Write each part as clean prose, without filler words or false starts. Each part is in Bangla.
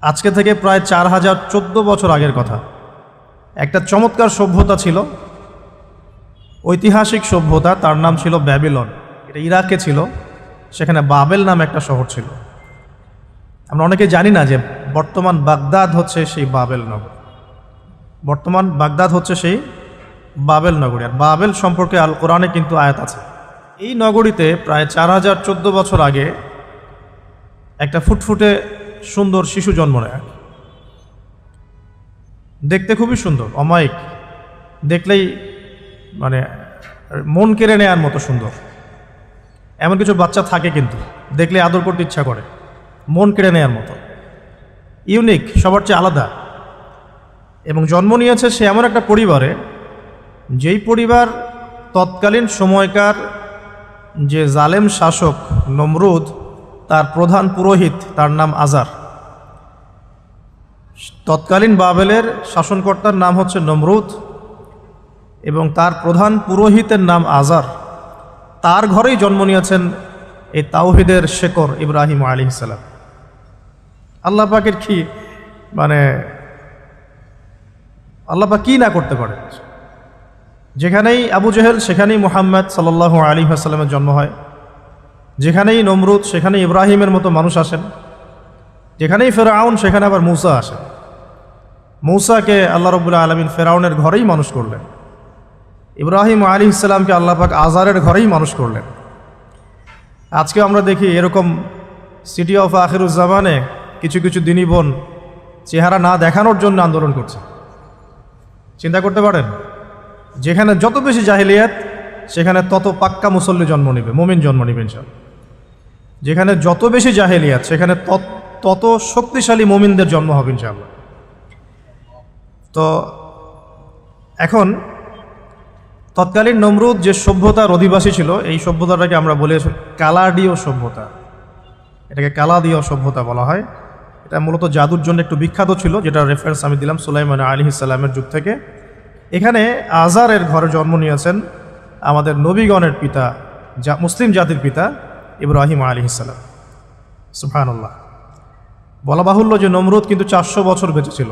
আজকে থেকে প্রায় 4014 বছর আগের কথা। একটা চমৎকার সভ্যতা ছিল, ঐতিহাসিক সভ্যতা, তার নাম ছিল ব্যাবিলন। এটা ইরাকে ছিল, সেখানে বাবেল নামে একটা শহর ছিল। আমরা অনেকে জানি না যে বর্তমান বাগদাদ হচ্ছে সেই বাবেল নগর। বর্তমান বাগদাদ হচ্ছে সেই বাবেল নগরী। আর বাবেল সম্পর্কে আল কোরআনে কিন্তু আয়াত আছে। এই নগরীতে প্রায় 4014 বছর আগে একটা ফুটফুটে সুন্দর শিশু জন্ম নেয়। দেখতে খুবই সুন্দর, অমায়িক, দেখলেই মানে মন কেড়ে নেওয়ার মতো সুন্দর। এমন কিছু বাচ্চা থাকে কিন্তু দেখলে আদর করতে ইচ্ছা করে, মন কেড়ে নেওয়ার মতো, ইউনিক, সবার চেয়ে আলাদা। এবং জন্ম নিয়েছে সে এমন একটা পরিবারে, যেই পরিবার তৎকালীন সময়কার যে জালেম শাসক নমরুদ, তার প্রধান পুরোহিত, তার নাম আজার। তৎকালীন বাবেলের শাসনকর্তার নাম হচ্ছে নমরুদ এবং তার প্রধান পুরোহিতের নাম আজার। তার ঘরেই জন্ম নিয়েছেন এই তাওহিদের শেকড় ইব্রাহিম আলাইহিস সালাম। আল্লাহ পাকের কি মানে আল্লাহ পাক কি না করতে পারে। যেখানেই আবু জেহেল সেখানেই মুহাম্মদ সাল্লাল্লাহু আলাইহি ওয়াসাল্লামের জন্ম হয়, যেখানেই নমরুদ সেখানেই ইব্রাহিমের মতো মানুষ আসেন, যেখানেই ফেরাউন সেখানে আবার মূসা আসেন। মূসাকে আল্লাহ রাব্বুল আলামিন ফেরাউনের ঘরেই মানুষ করলেন, ইব্রাহিম আলাইহিস সালামকে আল্লাহ পাক আজারের ঘরেই মানুষ করলেন। আজকে আমরা দেখি এরকম সিটি অফ আখিরুজ্জামানে কিছু কিছু দিনী বোন চেহারা না দেখানোর জন্য আন্দোলন করছে। চিন্তা করতে পারেন, যেখানে যত বেশি জাহিলিয়াত সেখানে তত পাক্কা মুসল্লি জন্ম নেবে, মুমিন জন্ম নেবে ইনশাআল্লাহ। যেখানে যত বেশি জাহিলিয়াত সেখানে তত শক্তিশালী মুমিনদের জন্ম হবে ইনশাআল্লাহ। তো এখন তৎকালীন নমরুদ যে সভ্যতার অধিবাসী ছিল, এই সভ্যতাটাকে আমরা বলে কালাডীয় সভ্যতা। এটাকে কালাদীয় সভ্যতা বলা হয়। এটা মূলত জাদুর জন্য একটু বিখ্যাত ছিল, যেটা রেফারেন্স আমি দিলাম সুলাইমান আলাইহিস সালামের যুগ থেকে। এখানে আজারের ঘরে জন্ম নিয়েছেন আমাদের নবীগণের পিতা, মুসলিম জাতির পিতা ইব্রাহিম আলাইহিস সালাম। সুবহানাল্লাহ। বলা বাহুল্য যে নমরুদ কিন্তু 400 বছর বেঁচে ছিল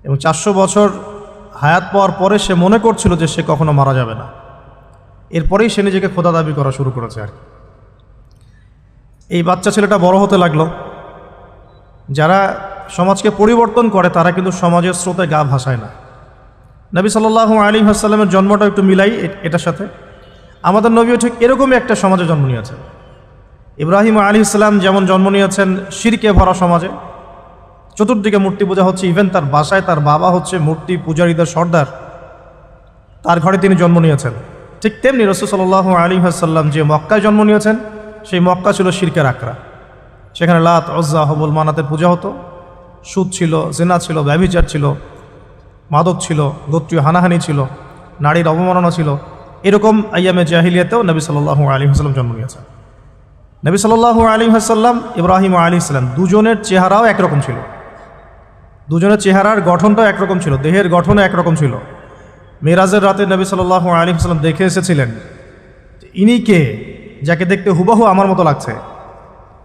এবং 400 বছর হায়াত পাওয়ার পরে সে মনে করছিল যে সে কখনো মারা যাবে না। এরপরেই সে নিজেকে খোদা দাবি করা শুরু করেছে আর কি। এই বাচ্চা ছেলেটা বড় হতে লাগলো। যারা সমাজকে পরিবর্তন করে তারা কিন্তু সমাজের স্রোতে গা ভাসায় না। নবী সাল্লাল্লাহু আলাইহি ওয়াসাল্লামের জন্মটা একটু মিলাই এটার সাথে। আমাদের নবীও ঠিক এরকমই একটা সমাজে জন্ম নিয়েছেন। ইব্রাহিম আলাইহিস সালাম যেমন জন্ম নিয়েছেন শিরকে ভরা সমাজে, চতুর্দিকে মূর্তি পূজা হচ্ছে, ইভেন তার বাসায় তার বাবা হচ্ছে মূর্তি পূজারীদের সর্দার, তার ঘরে তিনি জন্ম নিয়েছেন। ঠিক তেমনি রাসূল সাল্লাল্লাহু আলাইহি ওয়াসাল্লাম যে মক্কায় জন্ম নিয়েছেন, সেই মক্কা ছিল শিরকের আকড়া। সেখানে লাত, উজ্জা, হবল, মানাতের পূজা হতো, সুদ ছিল, জিনা ছিল, ব্যভিচার ছিল, মাদক ছিল, গোত্রীয় হানাহানি ছিল, নারীর অবমাননা ছিল। এরকম আইয়ামে জাহিলিয়াতেও নবী সাল্লাল্লাহু আলাইহি ওয়াসাল্লাম জন্ম নিয়েছেন। নবী সাল্লাল্লাহু আলাইহি ওয়াসাল্লাম, ইব্রাহিম আলাইহিস সালাম, দুজনের চেহারাও একরকম ছিল। দুজনের চেহারার গঠনটাও একরকম ছিল, দেহের গঠনও একরকম ছিল। মেরাজের রাতে নবী সাল্লাল্লাহু আলাইহি ওয়াসাল্লাম দেখে এসেছিলেন ইনি কে, যাকে দেখতে হুবহু আমার মতো লাগছে।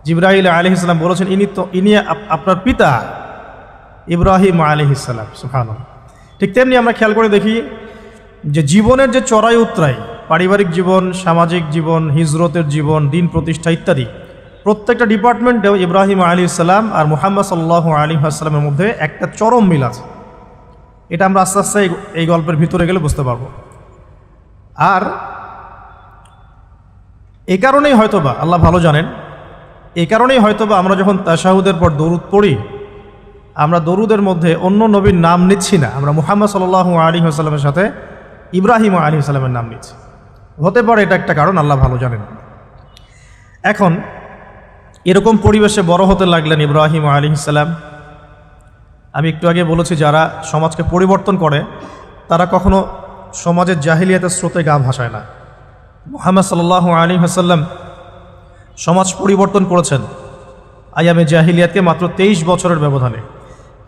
জিবরাইল আলাইহিস সালাম বলেছেন ইনি আপনার পিতা ইব্রাহিম আলাইহিস সালাম। সুবহানাল্লাহ। ঠিক তেমনি আমরা খেয়াল করে দেখি যে জীবনের যে চড়াই উতরাই, পারিবারিক জীবন, সামাজিক জীবন, হিজরতের জীবন, দিন প্রতিষ্ঠা ইত্যাদি, প্রত্যেকটা ডিপার্টমেন্টেও ইব্রাহিম আলাইহিস সালাম আর মুহাম্মদ সাল্লাল্লাহু আলাইহি ওয়াসাল্লামের মধ্যে একটা চরম মিল আছে। এটা আমরা আস্তে আস্তে এই গল্পের ভিতরে গেলে বুঝতে পারবো। আর এই কারণেই হয়তোবা আল্লাহ ভালো জানেন, এই কারণেই হয়তোবা আমরা যখন তাশাহুদের পর দরুদ পড়ি, আমরা দরুদের মধ্যে অন্য নবীর নাম নিচ্ছি না, আমরা মুহাম্মদ সাল্লাল্লাহু আলাইহি ওয়াসাল্লামের সাথে ইব্রাহিম আলাইহিস সালামের নাম নিচ্ছি। হতে পারে এটা একটা কারণ, আল্লাহ ভালো জানেন। এখন এরকম পরিবেশে বড় হতে লাগলেন ইব্রাহিম আলাইহিস সালাম। আমি একটু আগে বলেছি যারা সমাজকে পরিবর্তন করে তারা কখনো সমাজের জাহিলিয়াতের স্রোতে গা ভাসায় না। মুহাম্মদ সাল্লাল্লাহু আলাইহি ওয়াসাল্লাম সমাজ পরিবর্তন করেছেন আইয়ামে জাহিলিয়াতকে মাত্র 23 বছরের ব্যবধানে,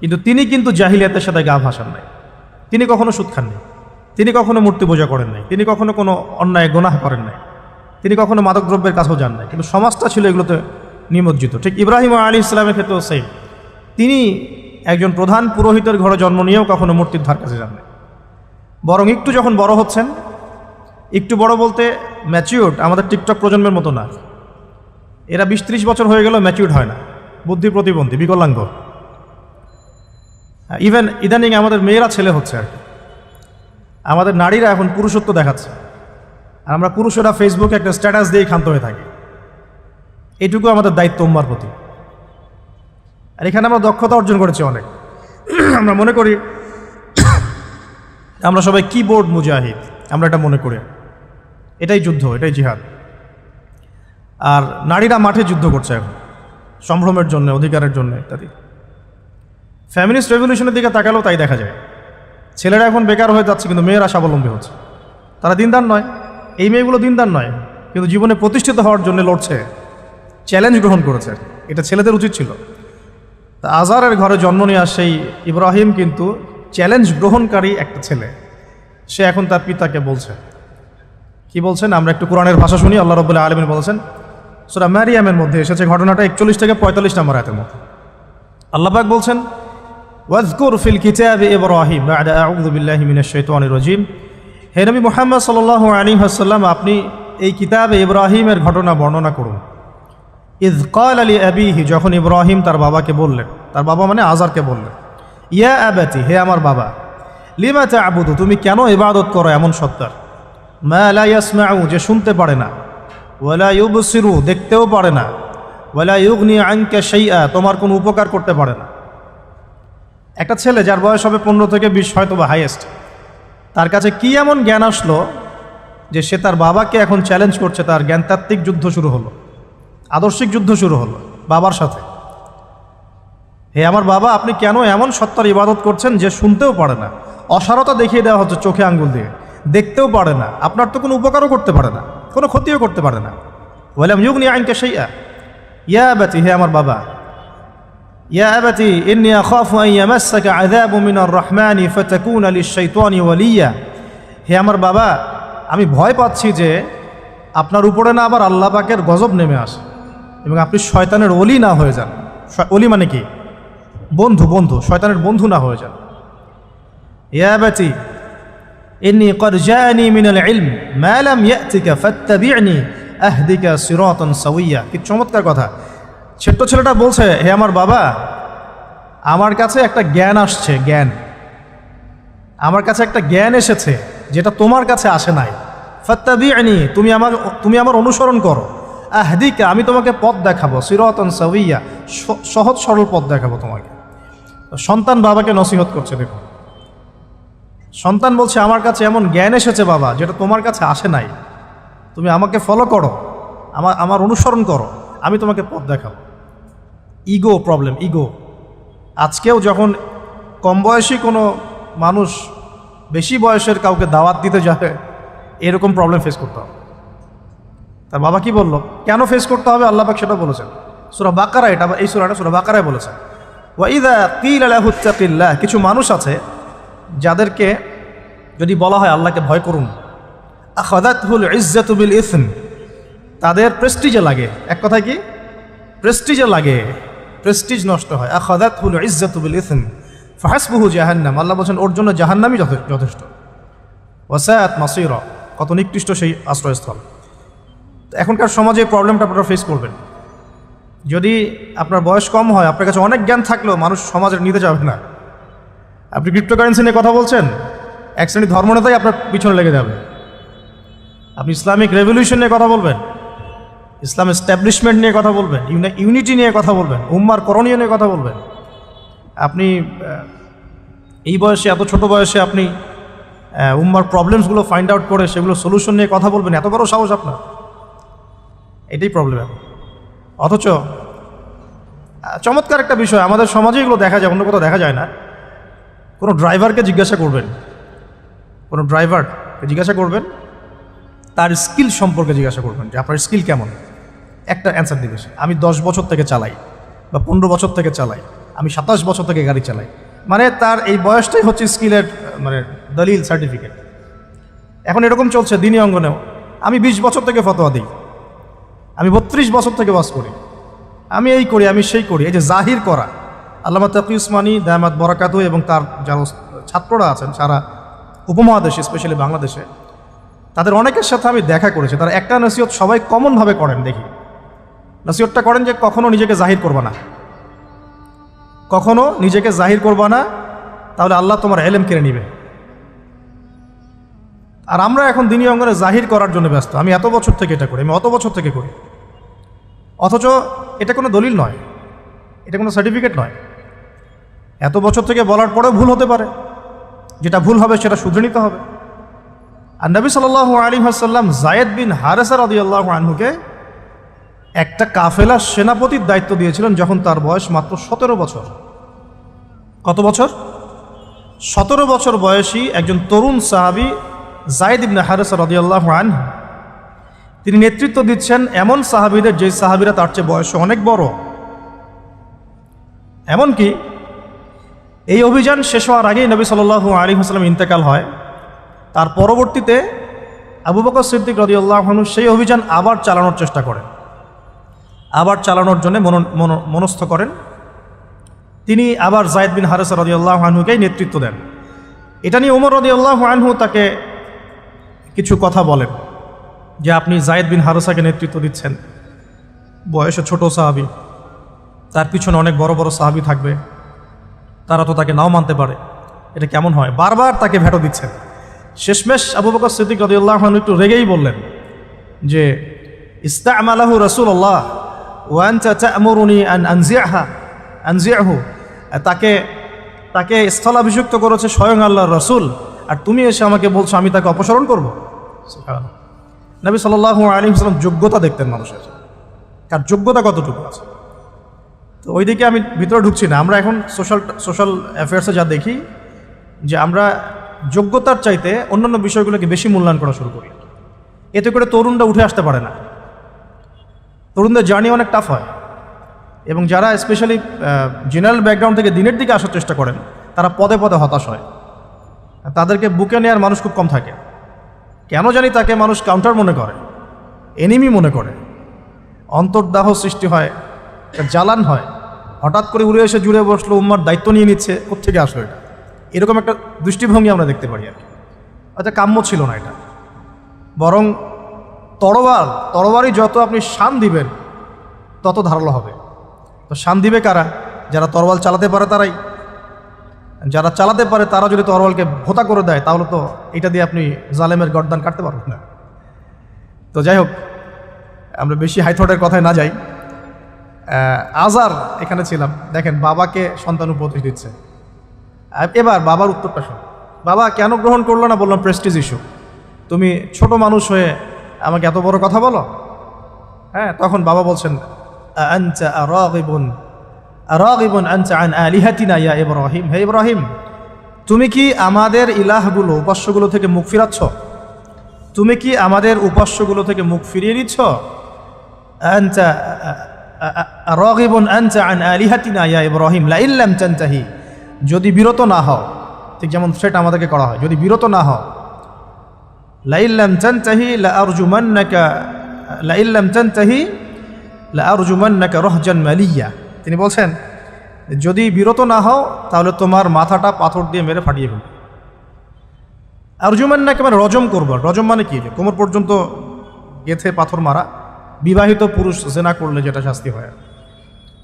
কিন্তু তিনি কিন্তু জাহিলিয়াতের সাথে গা ভাসান নাই। তিনি কখনো সুদ খাননি, তিনি কখনো মূর্তি পূজা করেন নাই, তিনি কখনো কোনো অন্যায় গুনাহ করেন নাই, তিনি কখনো মাদকদ্রব্যের কাছেও যান নাই, কিন্তু সমাজটা ছিল এগুলোতে নিমজ্জিত। ঠিক ইব্রাহিম আলাইহিস সালামের ক্ষেত্রেও সেই তিনি একজন প্রধান পুরোহিতের ঘরে জন্ম নিয়েও কখনো মূর্তির ধার কাছে যান না, বরং একটু যখন বড় হচ্ছেন, একটু বড় বলতে ম্যাচিউর্ড, আমাদের টিকটক প্রজন্মের মতো না, এরা 20-30 বছর হয়ে গেল ম্যাচিউর্ড হয় না, বুদ্ধি প্রতিবন্ধী, বিকলাঙ্গ। ইভেন ইদানিং আমাদের মেয়েরা ছেলে হচ্ছে আর কি, আমাদের নারীরা এখন পুরুষত্ব দেখাচ্ছে, আর আমরা পুরুষেরা ফেসবুকে একটা স্ট্যাটাস দিয়েই ক্ষান্ত হয়ে থাকি। এইটুকু আমাদের দায়িত্ব উম্মার প্রতি। আর এখানে আমরা দক্ষতা অর্জন করেছি অনেক। আমরা মনে করি আমরা সবাই কিবোর্ড মুজাহিদ, আমরা এটা মনে করি। এটাই যুদ্ধ, এটাই জিহাদ। আর নারীরা মাঠে যুদ্ধ করছে এখন সম্ভ্রমের জন্য, অধিকারের জন্য ইত্যাদি। ফ্যামিলিস্ট রেভলিউশনের দিকে তাকালেও তাই দেখা যায়। ছেলেরা এখন বেকার হয়ে যাচ্ছে, কিন্তু মেয়েরা স্বাবলম্বী হচ্ছে। তারা দিনদার নয়, এই মেয়েগুলো দিনদার নয়, কিন্তু জীবনে প্রতিষ্ঠিত হওয়ার জন্য লড়ছে, চ্যালেঞ্জ গ্রহণ করেছে। এটা ছেলেদের উচিত ছিল। তা আজারের ঘরে জন্ম নেওয়া সেই ইব্রাহিম কিন্তু চ্যালেঞ্জ গ্রহণকারী একটা ছেলে। সে এখন তার পিতাকে বলছে, কি বলছেন? আমরা একটু কোরআনের ভাষা শুনি। আল্লাহ রাব্বুল আলামিন বলেছেন, সূরা মারিয়ামের মধ্যে এসেছে ঘটনাটা 41 থেকে 45 নম্বর আয়াতের মধ্যে। আল্লাহ পাক বলছেন, ওয়াজকুর ফিল কিতাবি ইব্রাহিম বা'দা আউযু বিল্লাহি মিনাশ শাইতানির রাজীম। হে নবী মুহাম্মদ সাল্লাল্লাহু আলাইহি ওয়াসাল্লাম, আপনি এই কিতাবে ইব্রাহিমের ঘটনা বর্ণনা করুন। ইয ক্বালা লি আবিহি, যখন ইব্রাহিম তার বাবাকে বললেন, তার বাবা মানে আজারকে বললেন, ইয়া আবাতি, হে আমার বাবা, লিমা তা'বুদু, তুমি কেন ইবাদত করো এমন সত্তার, মা লা ইয়াসমাউ, যে শুনতে পারে না, ওয়ালা ইউবসিরু, দেখতেও পারে না, ওয়ালা ইউগনি আনকা শাইআ, তোমার কোনো উপকার করতে পারে না। একটা ছেলে যার বয়স হবে 15 থেকে 20, হয়তো বা হাইয়েস্ট, তার কাছে কি এমন জ্ঞান আসলো যে সে তার বাবাকে এখন চ্যালেঞ্জ করছে? তার জ্ঞানতাত্ত্বিক যুদ্ধ শুরু হলো, আদর্শিক যুদ্ধ শুরু হলো বাবার সাথে। হে আমার বাবা, আপনি কেন এমন সত্তার ইবাদত করছেন যে শুনতেও পারে না? অসারতা দেখিয়ে দেওয়া হচ্ছে চোখে আঙ্গুল দিয়ে, দেখতেও পারে না, আপনার তো কোনো উপকারও করতে পারে না, কোনো ক্ষতিও করতে পারে না। ওয়ালাম ইউগনি আনকা শাইআ, ইয়া আবাতি, হে আমার বাবা, ইয়া আবাতি ইন্নী আখাফু আন ইয়ামাসসাকা আযাবু মিনার রাহমানি ফাতাকুনা লিশ-শাইতানি ওয়ালিয়্যা, হে আমার বাবা, আমি ভয় পাচ্ছি যে আপনার উপরে না আবার আল্লাহ পাকের গজব নেমে আসে এবং আপনি শয়তানের ওলি না হয়ে যান। ওলি মানে কি? বন্ধু, বন্ধু, শয়তানের বন্ধু না হয়ে যান। ইয়া আবাতি ইন্নী ক্বাদ জাআনি মিনাল ইলম মা লাম ইয়াতিকা ফাত্তাবি'নি আহদিকা সিরাতান সাওয়্যা। কি চমৎকার কথা! ছোট্ট ছেলেটা বলছে, হে আমার বাবা, আমার কাছে একটা জ্ঞান আসছে, জ্ঞান, আমার কাছে একটা জ্ঞান এসেছে যেটা তোমার কাছে আসে নাই। ফাত্তাবি'নি, তুমি আমার অনুসরণ করো। আহদিকা, আমি তোমাকে পথ দেখাবো। সিরাতান সাওয়্যা, সহজ সরল পথ দেখাবো তোমাকে। সন্তান বাবাকে নসিহত করছে। দেখুন, সন্তান বলছে, আমার কাছে এমন জ্ঞান এসেছে বাবা যেটা তোমার কাছে আসে নাই, তুমি আমাকে ফলো করো, আমার অনুসরণ করো, আমি তোমাকে পথ দেখাবো। Ego problem, ego. আজকেও যখন কম বয়সী কোনো মানুষ বেশি বয়সের কাউকে দাওয়াত দিতে যাবে, এরকম প্রবলেম ফেস করতে হবে। তার বাবা কি বলল, কেন ফেস করতে হবে? আল্লাহ পাক সেটা বলেছেন সূরা বাকারা, এটা এই সূরাটা সূরা বাকারায় বলেছেন, ওয়া ইযা ক্বিলা লাহু ইত্তাকিল্লাহ, কিছু মানুষ আছে যাদেরকে যদি বলা হয় আল্লাহকে ভয় করুন, আখাযাতহুল ইজ্জাতু বিল ইসম, তাদের প্রেস্টিজে লাগে। এক কথায় কি? প্রেস্টিজে লাগে, প্রেস্টিজ নষ্ট হয়। আখাযাতহুল ইজ্জাতু বিল ইসম ফাহাসবুহু জাহান্নাম, আল্লাহ বলছেন ওর জন্য জাহান্নামই যথেষ্ট। ওয়াসাআত মাসীরা, কত নিকৃষ্ট সেই আশ্রয়স্থল। এখনকার সমাজে এই প্রবলেমটা আপনারা ফেস করবেন। যদি আপনার বয়স কম হয়, আপনার কাছে অনেক জ্ঞান থাকলেও মানুষ সমাজের নিতে যাবে না। আপনি ক্রিপ্টোকারেন্সি নিয়ে কথা বলছেন, এক শ্রেণী ধর্মনেতাই আপনার পিছনে লেগে যাবে। আপনি ইসলামিক রেভলিউশন নিয়ে কথা বলবেন, ইসলাম এস্টাবলিশমেন্ট নিয়ে কথা বলবেন, ইউনিটি নিয়ে কথা বলবেন, উম্মার করণীয় নিয়ে কথা বলবেন। আপনি এই বয়সে, এত ছোট বয়সে আপনি উম্মার প্রবলেমসগুলো ফাইন্ড আউট করে সেগুলো সলিউশন নিয়ে কথা বলবেন, এত বড় সাহস আপনার? এটাই প্রবলেম এখন। অথচ চমৎকার একটা বিষয়, আমাদের সমাজে এগুলো দেখা যায়, অন্য কোথাও দেখা যায় না। কোনো ড্রাইভারকে জিজ্ঞাসা করবেন, কোনো ড্রাইভারকে জিজ্ঞাসা করবেন, তার স্কিল সম্পর্কে জিজ্ঞাসা করবেন যে আপনার স্কিল কেমন। একটা অ্যান্সার দিবে সে, আমি 10 বছর থেকে চালাই, বা 15 বছর থেকে চালাই, আমি 27 বছর থেকে গাড়ি চালাই। মানে তার এই বয়সটাই হচ্ছে স্কিলের মানে দলিল, সার্টিফিকেট। এখন এরকম চলছে দিনী অঙ্গনেও। আমি 20 বছর থেকে ফতোয়া দিই, আমি 32 বছর থেকে ওয়াজ করি, আমি এই করি, আমি সেই করি। এই যে জাহির করা, আল্লামা তাকি উসমানী দায়ামাত বরাকাতু এবং তার যারা ছাত্ররা আছেন সারা উপমহাদেশে, স্পেশালি বাংলাদেশে, তাদের অনেকের সাথে আমি দেখা করেছি। তারা একটা নসিহত সবাই কমনভাবে করেন, দেখি নসিহতটা করেন যে কখনো নিজেকে জাহির করবা না, কখনো নিজেকে জাহির করবা না, তাহলে আল্লাহ তোমার এলেম কেড়ে নিবে। আর আমরা এখন দিনী অঙ্গনে জাহির করার জন্য ব্যস্ত। আমি এত বছর থেকে এটা করি, আমি অত বছর থেকে করি, অথচ এটা কোনো দলিল নয়, এটা কোনো সার্টিফিকেট নয়। এত বছর থেকে বলার পরেও ভুল হতে পারে, যেটা ভুল হবে সেটা শুধরে নিতে হবে। আর নবী সাল্লাল্লাহু আলাইহি ওয়াসাল্লাম যায়েদ বিন হারেসা রাদিয়াল্লাহু আনহুকে একটা কাফেলার সেনাপতির দায়িত্ব দিয়েছিলেন যখন তার বয়স মাত্র 17 বছর। কত বছর? 17 বছর বয়সী একজন তরুণ সাহাবী যায়েদ ইবনে হারেসা রাদিয়াল্লাহু আনহু, তিনি নেতৃত্ব দিচ্ছেন এমন সাহাবীদের যে সাহাবীরা তার চেয়ে বয়সে অনেক বড়। এমনকি এই অভিযান শেষ হওয়ার আগেই নবী সাল্লাল্লাহু আলাইহি ওয়াসাল্লাম ইন্তেকাল হয়। তার পরবর্তীতে আবু বকর সিদ্দিক রাদিয়াল্লাহু আনহু সেই অভিযান আবার চালানোর চেষ্টা করেন, আবার চালানোর জন্য মনস্থ করেন। তিনি আবার যায়েদ বিন হারেসা রাদিয়াল্লাহু আনহুকেই নেতৃত্ব দেন। এটা নিয়ে ওমর রাদিয়াল্লাহু আনহু তাকে কিছু কথা বলেন যে আপনি যায়েদ বিন হারেসাকে নেতৃত্ব দিচ্ছেন, বয়সে ছোট সাহাবী, তার পিছনে অনেক বড় বড় সাহাবী থাকবে, তারা তো তাকে নাও মানতে পারে, এটা কেমন হয়? বারবার তাকে ভেটো দিচ্ছেন। শেষমেশ আবু বকর সিদ্দিক রাদিয়াল্লাহু আনহু একটু রেগেই বললেন যে ইস্তা'মালাহু রাসূলুল্লাহ ওয়া আনতা তা'মুরুনি আন আনজি'হু, তাকে স্থলাভিষিক্ত করেছে স্বয়ং আল্লাহর রাসূল, আর তুমি এসে আমাকে বলছো আমি তাকে অপসারণ করব। সুবহানাল্লাহ। নবী সাল্লাল্লাহু আলাইহি ওয়াসাল্লাম যোগ্যতা দেখতেন মানুষের, কার যোগ্যতা কতটুকু আছে। তো ওইদিকে আমি ভিতরে ঢুকছি না। আমরা এখন সোশ্যাল অ্যাফেয়ার্সে যা দেখি যে আমরা যোগ্যতার চাইতে অন্যান্য বিষয়গুলোকে বেশি মূল্যায়ন করা শুরু করি। এতে করে তরুণরা উঠে আসতে পারে না, তরুণদের জার্নি অনেক টাফ হয়। এবং যারা স্পেশালি জেনারেল ব্যাকগ্রাউন্ড থেকে দিনের দিকে আসার চেষ্টা করেন তারা পদে পদে হতাশ হয়, তাদেরকে বুকে নেওয়ার মানুষ খুব কম থাকে। কেন জানি তাকে মানুষ কাউন্টার মনে করে, এনিমি মনে করে, অন্তর্দাহ সৃষ্টি হয়, জ্বালান হয়। হঠাৎ করে উড়ে এসে জুড়ে বসলো, উম্মার দায়িত্ব নিয়ে নিচ্ছে, কোত্থেকে আসলো এটা? এরকম একটা দৃষ্টিভঙ্গি আমরা দেখতে পারি আর কি। আচ্ছা, কাম্য ছিল না এটা। বরং তরবারি যত আপনি শান দিবেন তত ধারালো হবে। তো শান দিবে কারা? যারা তরবাল চালাতে পারে তারাই। যারা চালাতে পারে তারা যদি তরবালকে ভোতা করে দেয় তাহলে তো এটা দিয়ে আপনি জালেমের গর্দান কাটতে পারবেন না। তো যাই হোক, আমরা বেশি হাইথটের কথায় না যাই। আজার এখানে ছিলাম, দেখেন বাবাকে সন্তান উপদেশ দিচ্ছে। এবার বাবার উত্তরটা শোন। বাবা কেন গ্রহণ করলো না? বললাম প্রেস্টিজ ইস্যু। তুমি ছোট মানুষ হয়ে আমাকে এত বড় কথা বলো? হ্যাঁ, তখন বাবা বলছেন আনতা রাগিবুন আনতা আন আলিহাতিনা ইয়া ইব্রাহিম। হে ইব্রাহিম, তুমি কি আমাদের ইলাহগুলো, উপাস্যগুলো থেকে মুখ ফিরাচ্ছ? তুমি কি আমাদের উপাস্যগুলো থেকে মুখ ফিরিয়ে নিচ্ছ? আনতা রাগিবুন আনতা আন আলিহাতিনা ইয়া ইব্রাহিম লা ইল্লাম তানতাহি। যদি বিরত না হও, ঠিক যেমন সেটা আমাদেরকে করা হয়, যদি বিরত না হও, লা ইল্লাম তানতাহি লা আরজুমান্নাকা রাহজান মালিয়া। তিনি বলছেন যদি বিরত না হও তাহলে তোমার মাথাটা পাথর দিয়ে মেরে ফাটিয়ে ফেলবে। আরজুমান্নাকা মানে রজম করব। রজম মানে কি? কোমর পর্যন্ত গেথে পাথর মারা। বিবাহিত পুরুষ জেনা করলে যেটা শাস্তি হয়।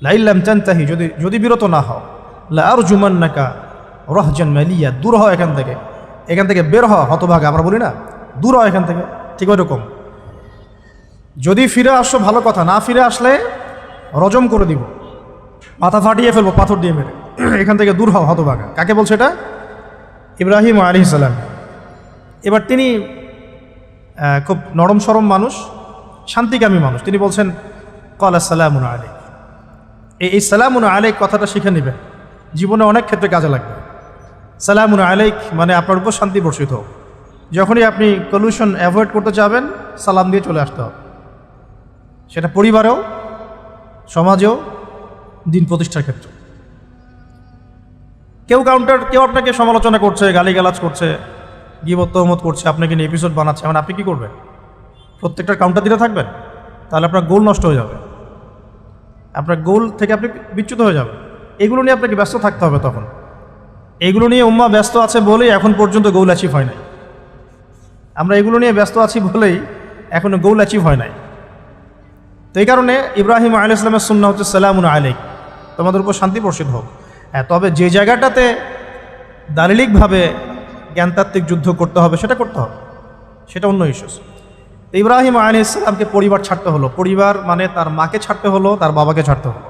লা ইল্লাম তানতাহি, যদি বিরত না হও, লা আরজুমান্নাকা রাহজান মালিয়া, দূর হও এখান থেকে বের হও হতভাগা। আমরা বলি না দূর হও এখান থেকে, ঠিক ওইরকম। যদি ফিরে আসো ভালো কথা, না ফিরে আসলে রজম করে দিব, মাথা ফাটিয়ে ফেলবো পাথর দিয়ে মেরে। এখান থেকে দূর হও হতভাগা। কাকে বলছে এটা? ইব্রাহিম আলাইহিস সালাম। এবার তিনি খুব নরম সরম মানুষ, শান্তিকামী মানুষ। তিনি বলছেন ক্বালা সালামুন আলাইক। এই সালামুন আলাইক কথাটা শিখে নেবেন, জীবনে অনেক ক্ষেত্রে কাজে লাগবে। সালামুন আলাইক মানে আপনার উপর শান্তি বর্ষিত হোক। যখনই আপনি পলিউশন অ্যাভয়েড করতে চাবেন সালাম দিয়ে চলে আসতে হবে, সেটা পরিবারেও, সমাজেও, দিন প্রতিষ্ঠার ক্ষেত্রে। কেউ আপনাকে সমালোচনা করছে, গালিগালাজ করছে, গীবত তহমত করছে, আপনাকে নিয়ে এপিসোড বানাচ্ছে, মানে আপনি কী করবেন? প্রত্যেকটার কাউন্টার দিতে থাকবেন? তাহলে আপনার গোল নষ্ট হয়ে যাবে, আপনার গোল থেকে আপনি বিচ্যুত হয়ে যাবেন। এগুলো নিয়ে আপনাকে ব্যস্ত থাকতে হবে। তখন এগুলো নিয়ে উম্মাহ ব্যস্ত আছে বলেই এখন পর্যন্ত গোল অ্যাচিভ হয় নাই। আমরা এগুলো নিয়ে ব্যস্ত আছি বলেই এখনো গোল অ্যাচিভ হয় নাই। তো এই কারণে ইব্রাহিম আলাইহিস সালামের সুন্নাহ হচ্ছে সালামুন আলাইক, তোমাদের উপর শান্তি বর্ষিত হোক। হ্যাঁ, তবে যে জায়গাটাতে দালিলিকভাবে জ্ঞানতাত্ত্বিক যুদ্ধ করতে হবে সেটা করতে হবে, সেটা অন্য ইস্যুস। ইব্রাহিম আলাইহিস সালামকে পরিবার ছাড়তে হলো। পরিবার মানে তার মাকে ছাড়তে হলো, তার বাবাকে ছাড়তে হলো।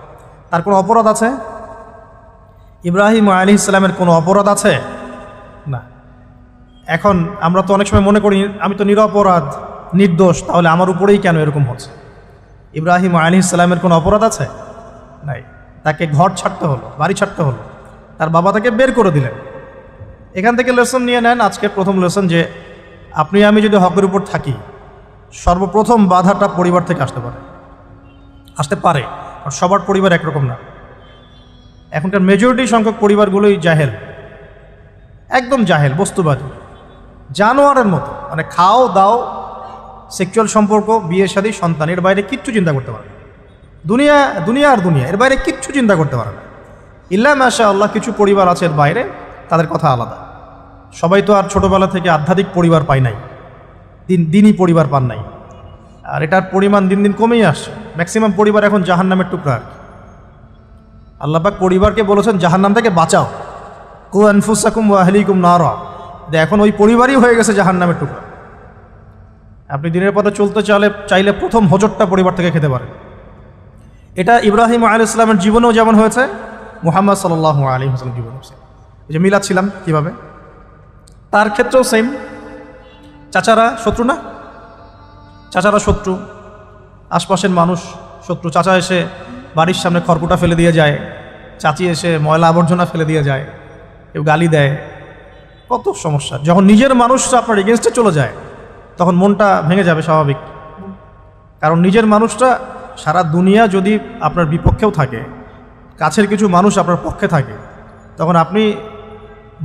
তার কোনো অপরাধ আছে? ইব্রাহিম আলাইহিস সালামের কোনো অপরাধ আছে? না। এখন আমরা তো অনেক সময় মনে করি আমি তো নিরপরাধ, নির্দোষ, তাহলে আমার উপরেই কেন এরকম হচ্ছে? ইব্রাহিম আলাইহিস সালামের কোনো অপরাধ আছে? নাই। তাকে ঘর ছাড়তে হলো, বাড়ি ছাড়তে হলো, তার বাবা তাকে বের করে দিলেন। এখান থেকে লেসন নিয়ে নেন। আজকের প্রথম লেসন যে আপনি আমি যদি হকের উপর থাকি, সর্বপ্রথম বাধাটা পরিবার থেকে আসতে পারে। আর সবার পরিবার একরকম না। এখনকার মেজরিটি সংখ্যক পরিবারগুলোই জাহেল, একদম জাহেল, বস্তুবাদী, জানোয়ারের মতো। মানে খাও দাও, সেক্সুয়াল সম্পর্ক, বিয়ে শাদী, সন্তান, এর বাইরে কিচ্ছু চিন্তা করতে পারে না। দুনিয়া আর দুনিয়া, এর বাইরে কিচ্ছু চিন্তা করতে পারে না। ইল্লা মাশা আল্লাহ, কিছু পরিবার আছে এর বাইরে, তাদের কথা আলাদা। সবাই তো আর ছোটোবেলা থেকে আধ্যাত্মিক পরিবার পায় নাই, দিনই পরিবার পান নাই। আর এটার পরিমাণ দিন দিন কমেই আসছে। ম্যাক্সিমাম পরিবার এখন জাহান্নামের টুকরা। আল্লাহ পাক পরিবারকে বলেছেন জাহান্নাম থেকে বাঁচাও, কু আনফুসাকুম ওয়া আহলিকুম নারা। এখন ওই পরিবারই হয়ে গেছে জাহান্নামের টুকরা। আপনি দিনের পথে চলতে চাইলে প্রথম হোঁচটটা পরিবার থেকে খেতে পারেন। এটা ইব্রাহিম আলাইহিস সালামের জীবনেও যেমন হয়েছে, মুহাম্মদ সাল্লাল্লাহু আলাইহি ওয়াসাল্লাম জীবনে হয়েছে। এই যে মিলাচ্ছিলাম কীভাবে, তার ক্ষেত্রেও সেম। চাচারা শত্রু না? চাচারা শত্রু, আশপাশের মানুষ শত্রু। চাচা এসে বাড়ির সামনে খড়কুটা ফেলে দিয়ে যায়, চাচি এসে ময়লা আবর্জনা ফেলে দিয়ে যায়, কেউ গালি দেয়, কত সমস্যা। যখন নিজের মানুষটা আপনার এগেনস্টে চলে যায় তখন মনটা ভেঙে যাবে, স্বাভাবিক। কারণ নিজের মানুষটা সারা দুনিয়া যদি আপনার বিপক্ষেও থাকে, কাছের কিছু মানুষ আপনার পক্ষে থাকে, তখন আপনি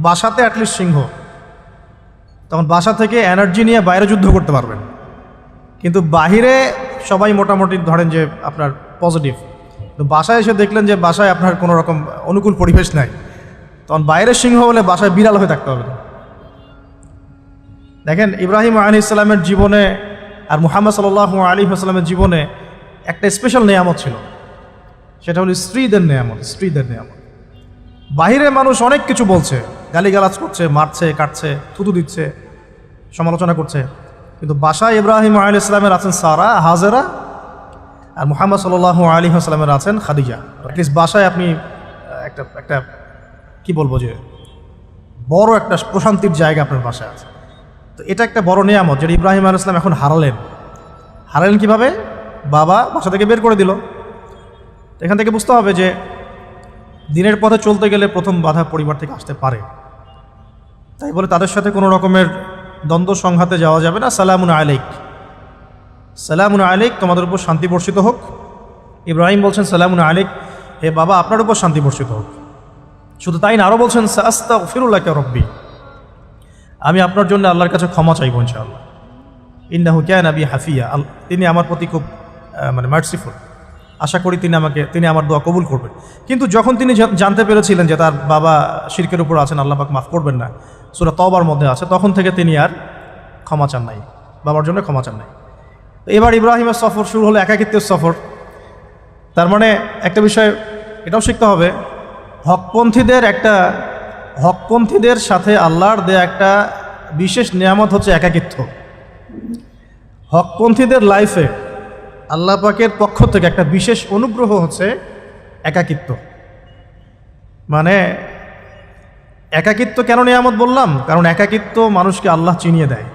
বাসাতে অ্যাটলিস্ট সিংহ, তখন বাসা থেকে এনার্জি নিয়ে বাইরে যুদ্ধ করতে পারবেন। কিন্তু বাহিরে সবাই মোটামুটি ধরেন যে আপনার পজিটিভ, তো বাসায় এসে দেখলেন যে বাসায় আপনার কোনো রকম অনুকূল পরিবেশ নাই, তখন বাইরের সিংহ হলে বাসায় বিড়াল হয়ে থাকতে হবে। দেখেন ইব্রাহিম আলাইহিস সালামের জীবনে আর মুহাম্মদ সাল্লাল্লাহু আলাইহি ওয়াসাল্লামের জীবনে একটা স্পেশাল নেয়ামত ছিল, সেটা হলো স্ত্রীদের নেয়ামত। বাহিরের মানুষ অনেক কিছু বলছে, গালিগালাজ করছে, মারছে, কাটছে, থুতু দিচ্ছে, সমালোচনা করছে, কিন্তু বাসায় ইব্রাহিম আলাইহিস সালামের আছেন সারা, হাজেরা, আর মুহাম্মদ সাল্লাল্লাহু আলাইহি ওয়াসাল্লামের আছেন খাদিজা। অ্যাটলিস্ট বাসায় আপনি একটা কি বলবো যে বড় একটা প্রশান্তির জায়গা আপনার বাসায় আছে। তো এটা একটা বড় নিয়ামত যেটা ইব্রাহিম আলাইহিস সালাম এখন হারালেন কিভাবে? বাবা বাসা থেকে বের করে দিল। এখান থেকে বুঝতে হবে যে দিনের পথে চলতে গেলে প্রথম বাধা পরিবার থেকে আসতে পারে। তাই বলে তাদের সাথে কোনো রকমের দ্বন্দ্ব সংঘাতে যাওয়া যাবে না। সালামুন আলাইক, তোমাদের উপর শান্তি বর্ষিত হোক। ইব্রাহিম বলছেন সালামুন আলাইক, হে বাবা আপনার উপর শান্তি বর্ষিত হোক। শুধু তাই না, আরও বলছেন আস্তাগফিরুল্লাকা রাব্বি, আমি আপনার জন্য আল্লাহর কাছে ক্ষমা চাইব ইনশাআল্লাহ। ইন্নাহু কানা বি হাফিয়া, তিনি আমার প্রতি খুব মার্সিফুল, আশা করি তিনি আমার দোয়া কবুল করবেন। কিন্তু যখন তিনি জানতে পেরেছিলেন যে তার বাবা শিরকের উপর আছেন, আল্লাহ পাক মাফ করবেন না, সূরা তওবার মধ্যে আছে, তখন থেকে তিনি আর ক্ষমা চান নাই, বাবার জন্য ক্ষমা চান নাই। এবার ইব্রাহিমের সফর শুরু হলো, একাকিত্বের সফর। তার মানে একটা বিষয় এটাও শিখতে হবে, হকপন্থীদের সাথে আল্লাহর দেয়া একটা বিশেষ নিয়ামত হচ্ছে একাকিত্ব। হকপন্থীদের লাইফে আল্লাহ পাকের পক্ষ থেকে একটা বিশেষ অনুগ্রহ হচ্ছে একাকিত্ব। মানে একাকিত্ব কেন নিয়ামত বললাম? কারণ একাকিত্ব মানুষকে আল্লাহ চিনিয়ে দেয়।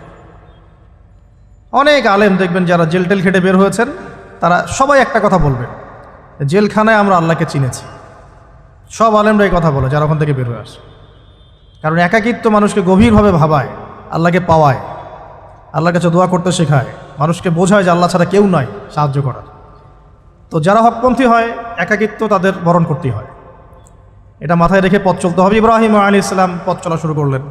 অনেক আলেম দেখবেন যারা জেল খেটে বের হয়েছেন, তারা সবাই একটা কথা বলবেন, জেলখানায় আমরা আল্লাহকে চিনেছি। সব আলেমরা এই কথা বলে যারা ওখান থেকে বের হয়ে আসে। কারণ একাকিত্ব মানুষকে গভীরভাবে ভাবায়, আল্লাহকে পাওয়ায়, আল্লাহর কাছে দোয়া করতে শেখায়, মানুষকে বোঝায় যে আল্লাহ ছাড়া কেউ নয় সাহায্য করার। তো যারা হকপন্থী হয়, একাকিত্ব তাদের বরণ করতেই হয়। এটা মাথায় রেখে পথ চলতে হবে। ইব্রাহিম আলাইহিস সালাম পথ চলা শুরু করলেন।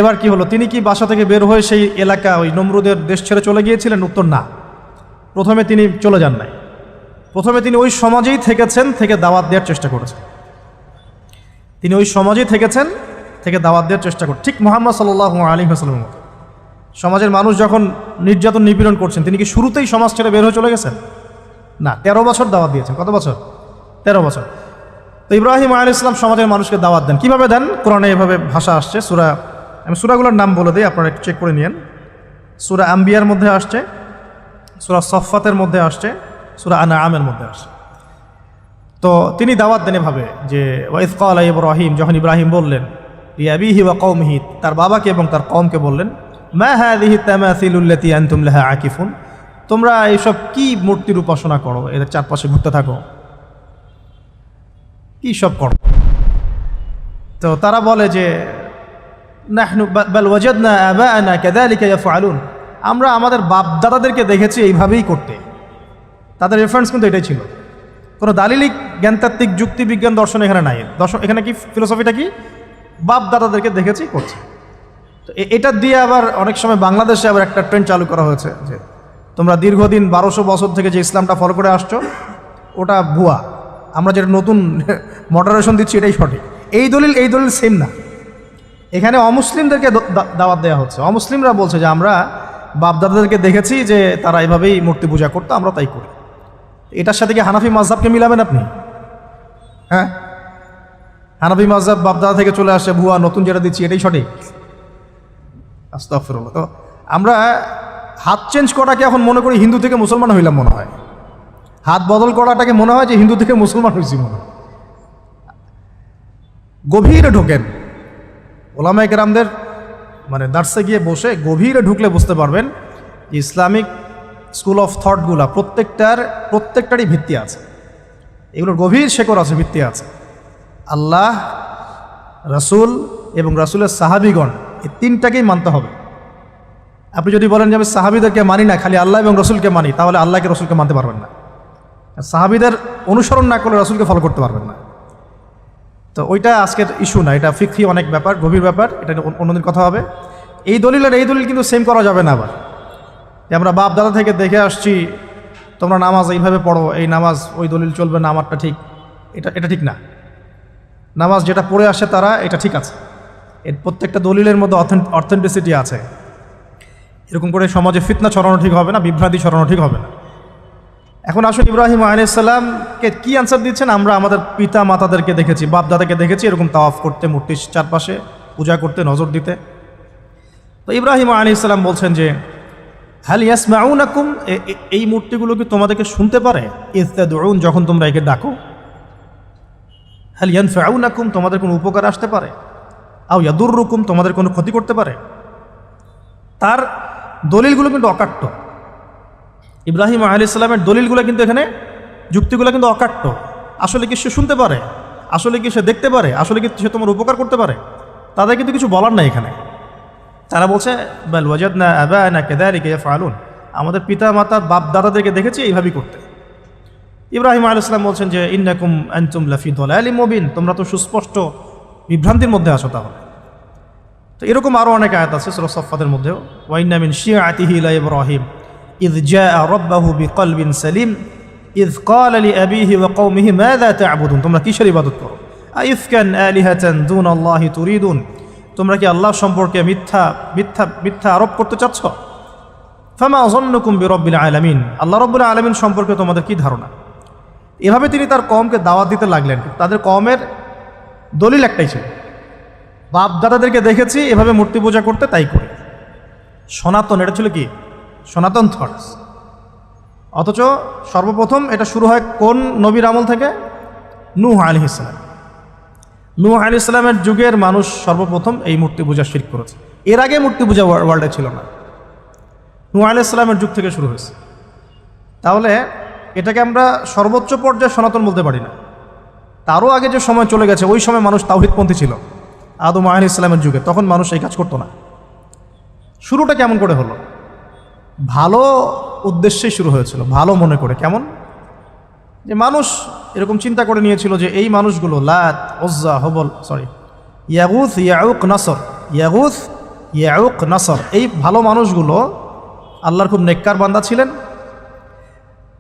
এবার কি হলো? তিনি কি বাসা থেকে বের হয়ে সেই এলাকা, ওই নমরুদের দেশ ছেড়ে চলে গিয়েছিলেন? উত্তর না। প্রথমে তিনি চলে যান নাই, প্রথমে তিনি ওই সমাজেই থেকেছেন, থেকে দাওয়াত দেওয়ার চেষ্টা করেছেন। তিনি ওই সমাজেই থেকে দাওয়াত দেওয়ার চেষ্টা করতেন, ঠিক মুহাম্মদ সাল্লাল্লাহু আলাইহি ওয়াসাল্লামের মতো। সমাজের মানুষ যখন নির্যাতন নিপীড়ন করছেন, তিনি কি শুরুতেই সমাজ ছেড়ে বের হয়ে চলে গেছেন? না, 13 বছর দাওয়াত দিয়েছেন। কত বছর? 13 বছর। তো ইব্রাহিম আলাইহিস সালাম সমাজের মানুষকে দাওয়াত দেন। কিভাবে দেন? কোরআনে এভাবে ভাষা আসছে। আমি সূরাগুলোর নাম বলে দিই, আপনারা একটু চেক করে নিন। সূরা আম্বিয়ার মধ্যে আসছে, সূরা সফফাতের মধ্যে আসছে, সূরা আনআমের মধ্যে আসছে। তো তিনি দাওয়াত দেন এভাবে যে ওয়াইজ ক্বালা ইব্রাহিম, যখন ইব্রাহিম বললেন লিআবিহি ওয়া কওমিহি, তার বাবাকে এবং তার কওমকে বললেন, মা হাযিহি তামাসিলুল্লাতী আনতুম লাহা আকিফুন, তোমরা এইসব কি মূর্তির উপাসনা করো, এদের চারপাশে ঘুরতে থাকো, কি সব করো? তো তারা বলে যে নাহনু বাল ওয়াজাদনা আবাআনা কাযালিকা ইয়াফআলুন, আমরা আমাদের বাপ দাদাদেরকে দেখেছি এইভাবেই করতে। তাদের রেফারেন্স কিন্তু এটাই ছিল, কোনো দালিলিক জ্ঞানতাত্ত্বিক যুক্তি বিজ্ঞান দর্শন এখানে নাই। এখানে কি ফিলোসফিটা কি? বাপ দাদাদেরকে দেখেছি করছে। তো এটা দিয়ে আবার অনেক সময় বাংলাদেশে আবার একটা ট্রেন্ড চালু করা হয়েছে যে তোমরা দীর্ঘদিন 1200 বছর থেকে যে ইসলামটা ফলো করে আসছো ওটা ভুয়া, আমরা যেটা নতুন মডারেশন দিচ্ছি এটাই সঠিক। এই দলিল সেম না। এখানে অমুসলিমদেরকে দাওয়াত দেওয়া হচ্ছে। অমুসলিমরা বলছে যে আমরা বাপদাদাদেরকে দেখেছি যে তারা এইভাবেই মূর্তি পূজা করতো, আমরা তাই করি। এটার সাথে কি হানাফি মাযহাবকে মিলাবেন আপনি? হ্যাঁ, হানাফি মাযহাব বাপদাদা থেকে চলে আসে, ভুয়া, নতুন যেটা দিচ্ছি এটাই সঠিক। আস্তাগফিরুল্লাহ। তো আমরা হাত চেঞ্জ করাটাকে এখন মনে করি হিন্দু থেকে মুসলমান হইলাম মনে হয়, হাত বদল করাটাকে মনে হয় যে হিন্দু থেকে মুসলমান হয়েছি মনে হয়। গভীরে ঢোকেন, ওলামায়ে কেরামদের মানে দার্সে গিয়ে বসে গভীরে ঢুকলে বুঝতে পারবেন ইসলামিক স্কুল অফ থটগুলা প্রত্যেকটারই ভিত্তি আছে, এগুলোর গভীর শেকড় আছে, ভিত্তি আছে। আল্লাহ, রাসূল এবং রাসূলের সাহাবীগণ, এই তিনটাকেই মানতে হবে। আপনি যদি বলেন যে আমি সাহাবীদেরকে মানি না, খালি আল্লাহ এবং রসুলকে মানি, তাহলে আল্লাহকে রসুলকে মানতে পারবেন না। সাহাবীদের অনুসরণ না করলে রসুলকে ফলো করতে পারবেন না। তো ওইটা আজকের ইস্যু না, এটা ফিকহি অনেক ব্যাপার, গভীর ব্যাপার, এটা অন্যদিন কথা হবে। এই দলিল কিন্তু সেম করা যাবে না। আবার যে আমরা বাপ দাদা থেকে দেখে আসছি তোমরা নামাজ এইভাবে পড়ো, এই নামাজ ওই দলিল চলবে না, আমারটা ঠিক, এটা ঠিক না। নামাজ যেটা পড়ে আসে তারা এটা ঠিক আছে, এর প্রত্যেকটা দলিলের মধ্যে অথেন্টিসিটি আছে। এরকম করে সমাজে ফিতনা ছড়ানো ঠিক হবে না, বিভ্রান্তি ছড়ানো ঠিক হবে না। এখন আসুন ইব্রাহিম আলাইহিস সালামকে কি আনসার দিচ্ছেন? আমরা আমাদের পিতা মাতাদেরকে দেখেছি, বাপ দাদাকে দেখেছি এরকম তাওয়াফ করতে, মূর্তির চারপাশে পূজা করতে, নজর দিতে। তো ইব্রাহিম আলাইহিস সালাম বলছেন যে হাল ইয়াসমাউনাকুম, এই মূর্তিগুলো কি তোমাদেরকে শুনতে পারে? ইয তাদউন, যখন তোমরা একে ডাকো। হাল ইয়ানফাউনাকুম, তোমাদের কোনো উপকার আসতে পারে? আও ইয়াদুররুকুম, তোমাদের কোনো ক্ষতি করতে পারে? তার দলিলগুলো কিন্তু অকাট্য। ইব্রাহিম আলাইহিস সালামের দলিলগুলো কিন্তু এখানে, যুক্তিগুলো কিন্তু অকাট্য। আসলে কি সে শুনতে পারে? আসলে কি সে দেখতে পারে? আসলে কি সে তোমার উপকার করতে পারে? তাদের কিন্তু কিছু বলার নাই এখানে। তারা বলছে বাল ওয়াজাদনা আবাআনা কাযালিকা ইয়াফআলুন, আমাদের পিতা মাতা বাপ দাদাদেরকে দেখেছি এইভাবেই করতে। ইব্রাহিম আলাইহিস সালাম বলছেন যে ইন্নাকুম আনতুম লাফি দালালিম মুবিন, তোমরা তো সুস্পষ্ট বিভ্রান্তির মধ্যে আছো। তাহলে তো এরকম আরও অনেক আয়াত আছে সূরা সফফাতের মধ্যেও, ওয়া ইন্না মিন শিআতিহি লা ইব্রাহিম ইয জাআ রাব্বাহু বিকলবিন সালিম ইয ক্বালা লিআবিহি ওয়া কওমিহি মাযা তা'বুদুন, তোমরা কিসের ইবাদত করো? আইফকান আলিহাতান দুনাল্লাহি তুরিদুন, তোমরা কি আল্লাহ সম্পর্কে মিথ্যা আরোপ করতে চাচ্ছ? ফামা যান্নুকুম বিরাব্বিল আলামিন, আল্লাহ রাব্বুল আলামিন সম্পর্কে তোমাদের কি ধারণা? এভাবে তিনি তার কওমকে দাওয়াত দিতে লাগলেন। তাদের কওমের দলিল একটাই ছিল, বাপ দাদাদেরকে দেখেছি এভাবে মূর্তি পূজা করতে, তাই করি। সনাতন, এটা ছিল কি? সনাতন থটস। অথচ সর্বপ্রথম এটা শুরু হয় কোন নবীর আমল থেকে? নূহ আলাইহিস সালাম। নূহ আলাইহিস সালামের যুগের মানুষ সর্বপ্রথম এই মূর্তি পূজা শিরক করেছে। এর আগে মূর্তি পূজা ওয়ার্ল্ডে ছিল না, নূহ আলাইহিস সালামের যুগ থেকে শুরু হয়েছে। তাহলে এটাকে আমরা সর্বোচ্চ পর্যায়ে সনাতন বলতে পারি না। তারও আগে যে সময় চলে গেছে, ওই সময় মানুষ তাওহীদপন্থী ছিল। আদম আলাইহিস সালামের যুগে তখন মানুষ এই কাজ করতো না। শুরুটা কেমন করে হলো? ভালো উদ্দেশ্যেই শুরু হয়েছিল, ভালো মনে করে। কেমন? যে মানুষ এরকম চিন্তা করে নিয়েছিল যে এই মানুষগুলো লাত, উজ্জা, হবল, ইয়াগুথ, ইয়াউক, নাসর, এই ভালো মানুষগুলো আল্লাহর খুব নেককার বান্দা ছিলেন।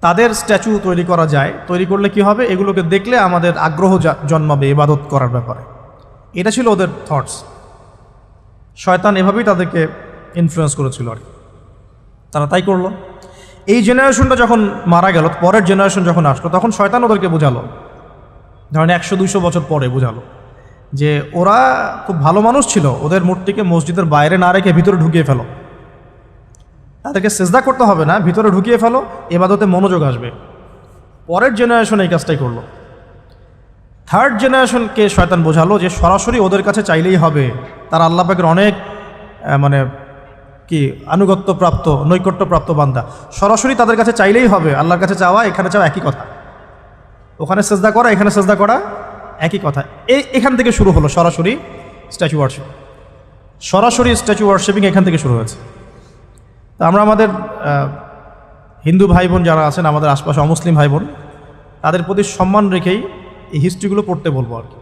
তাদের স্ট্যাচু তৈরি করা যায়, তৈরি করলে কি হবে? এগুলোকে দেখলে আমাদের আগ্রহ জন্মাবে ইবাদত করার ব্যাপারে। এটা ছিল ওদের থটস। শয়তান এভাবেই তাদেরকে ইনফ্লুয়েন্স করেছিল আর কি। তারা তাই করলো। এই জেনারেশনটা যখন মারা গেল, পরের জেনারেশন যখন আসলো, তখন শয়তান ওদেরকে বোঝালো, ধরেন 100-200 বছর পরে বোঝালো যে ওরা খুব ভালো মানুষ ছিল, ওদের মূর্তিকে মসজিদের বাইরে না রেখে ভিতরে ঢুকিয়ে ফেলো, তাদেরকে সেজদা করতে হবে না, ভিতরে ঢুকিয়ে ফেলো, এবাদতে মনোযোগ আসবে। পরের জেনারেশন এই কাজটাই করলো। থার্ড জেনারেশনকে শয়তান বোঝালো যে সরাসরি ওদের কাছে চাইলেই হবে, তারা আল্লাহ পাকের অনেক মানে কি আনুগত্যপ্রাপ্ত নৈকট্যপ্রাপ্ত বান্দা, সরাসরি তাদের কাছে চাইলেই হবে। আল্লাহর কাছে চাওয়া এখানে চাওয়া একই কথা, ওখানে সেজদা করা এখানে সেজদা করা একই কথা। এখান থেকে শুরু হলো সরাসরি স্ট্যাচু ওয়ার্শিপ। সরাসরি স্ট্যাচু ওয়ার্শিপিং এখান থেকে শুরু হয়েছে। তা আমরা আমাদের হিন্দু ভাই বোন যারা আছেন, আমাদের আশপাশে অমুসলিম ভাই বোন, তাদের প্রতি সম্মান রেখেই এই হিস্ট্রিগুলো পড়তে বলবো আর কি,